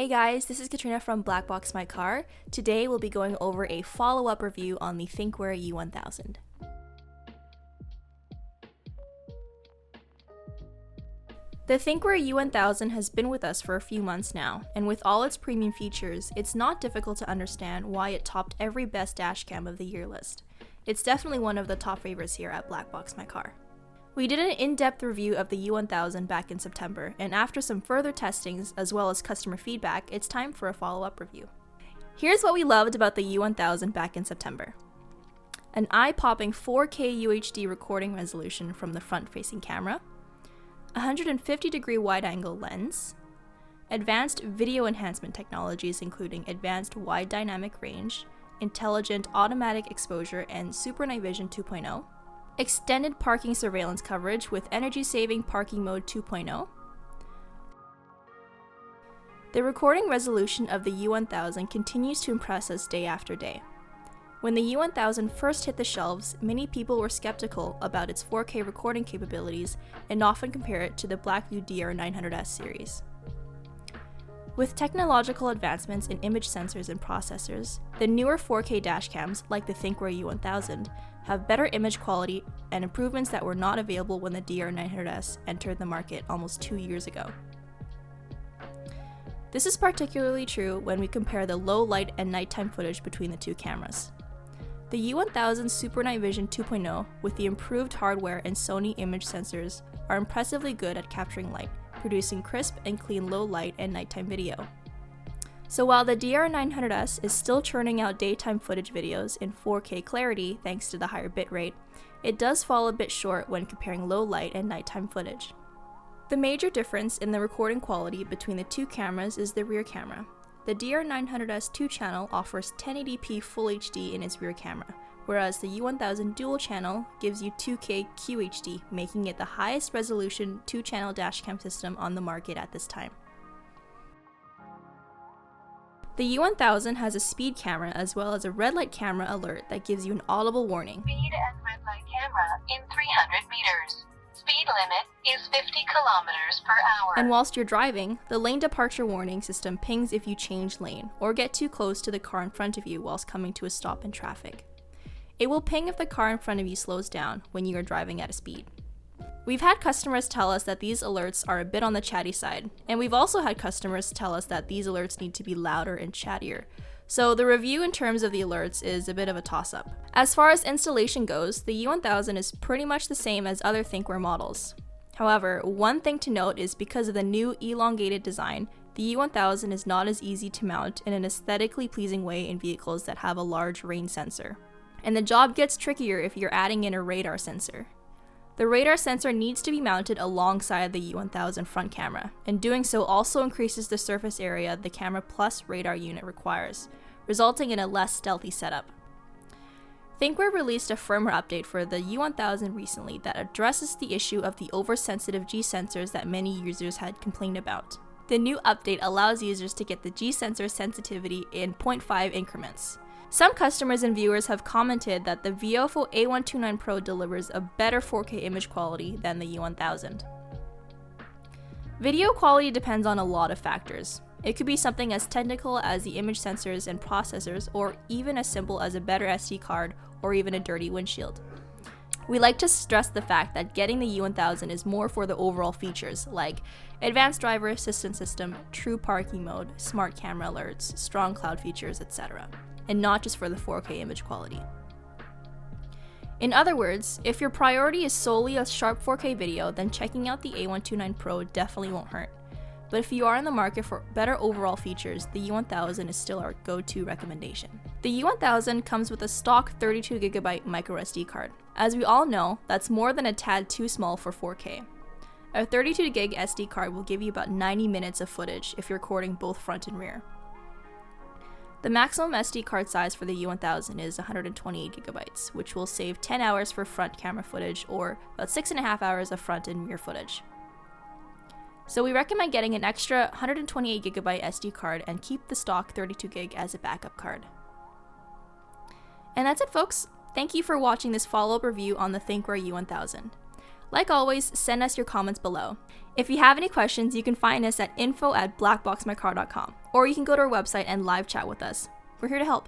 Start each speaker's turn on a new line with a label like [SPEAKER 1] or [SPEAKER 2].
[SPEAKER 1] Hey guys, this is Katrina from BlackboxMyCar. Today we'll be going over a follow-up review on the Thinkware U1000. The Thinkware U1000 has been with us for a few months now, and with all its premium features, it's not difficult to understand why it topped every best dashcam of the year list. It's definitely one of the top favorites here at BlackboxMyCar. We did an in-depth review of the U1000 back in September, and after some further testings as well as customer feedback, it's time for a follow-up review. Here's what we loved about the U1000 back in September. An eye-popping 4K UHD recording resolution from the front-facing camera, 150-degree wide-angle lens, advanced video enhancement technologies including advanced wide dynamic range, intelligent automatic exposure, and Super Night Vision 2.0, extended parking surveillance coverage with energy-saving parking mode 2.0. The recording resolution of the U1000 continues to impress us day after day. When the U1000 first hit the shelves, many people were skeptical about its 4K recording capabilities and often compare it to the Blackview DR900S series. With technological advancements in image sensors and processors, the newer 4K dashcams, like the Thinkware U1000, have better image quality and improvements that were not available when the DR900S entered the market almost 2 years ago. This is particularly true when we compare the low light and nighttime footage between the two cameras. The U1000 Super Night Vision 2.0, with the improved hardware and Sony image sensors, are impressively good at capturing light, producing crisp and clean low light and nighttime video. So while the DR900S is still churning out daytime footage videos in 4K clarity thanks to the higher bitrate, it does fall a bit short when comparing low light and nighttime footage. The major difference in the recording quality between the two cameras is the rear camera. The DR900S 2-channel offers 1080p Full HD in its rear camera, whereas the U1000 dual-channel gives you 2K QHD, making it the highest resolution 2-channel dashcam system on the market at this time. The U1000 has a speed camera as well as a red light camera alert that gives you an audible warning.
[SPEAKER 2] Speed and red light camera in 300 meters. Speed limit is 50 kilometers per hour.
[SPEAKER 1] And whilst you're driving, the lane departure warning system pings if you change lane or get too close to the car in front of you whilst coming to a stop in traffic. It will ping if the car in front of you slows down when you are driving at a speed. We've had customers tell us that these alerts are a bit on the chatty side, and we've also had customers tell us that these alerts need to be louder and chattier. So the review in terms of the alerts is a bit of a toss-up. As far as installation goes, the U1000 is pretty much the same as other Thinkware models. However, one thing to note is because of the new elongated design, the U1000 is not as easy to mount in an aesthetically pleasing way in vehicles that have a large rain sensor. And the job gets trickier if you're adding in a radar sensor. The radar sensor needs to be mounted alongside the U1000 front camera, and doing so also increases the surface area the camera plus radar unit requires, resulting in a less stealthy setup. Thinkware released a firmware update for the U1000 recently that addresses the issue of the oversensitive G-sensors that many users had complained about. The new update allows users to get the G-sensor sensitivity in 0.5 increments. Some customers and viewers have commented that the Viofo A129 Pro delivers a better 4K image quality than the U1000. Video quality depends on a lot of factors. It could be something as technical as the image sensors and processors, or even as simple as a better SD card or even a dirty windshield. We like to stress the fact that getting the U1000 is more for the overall features like advanced driver assistance system, true parking mode, smart camera alerts, strong cloud features, etc., and not just for the 4K image quality. In other words, if your priority is solely a sharp 4K video, then checking out the A129 Pro definitely won't hurt. But if you are in the market for better overall features, the U1000 is still our go-to recommendation. The U1000 comes with a stock 32GB microSD card. As we all know, that's more than a tad too small for 4K. A 32GB SD card will give you about 90 minutes of footage if you're recording both front and rear. The maximum SD card size for the U1000 is 128GB, which will save 10 hours for front camera footage or about 6.5 hours of front and rear footage. So we recommend getting an extra 128GB SD card and keep the stock 32GB as a backup card. And that's it, folks. Thank you for watching this follow-up review on the Thinkware U1000. Like always, send us your comments below. If you have any questions, you can find us at info@blackboxmycar.com, or you can go to our website and live chat with us. We're here to help.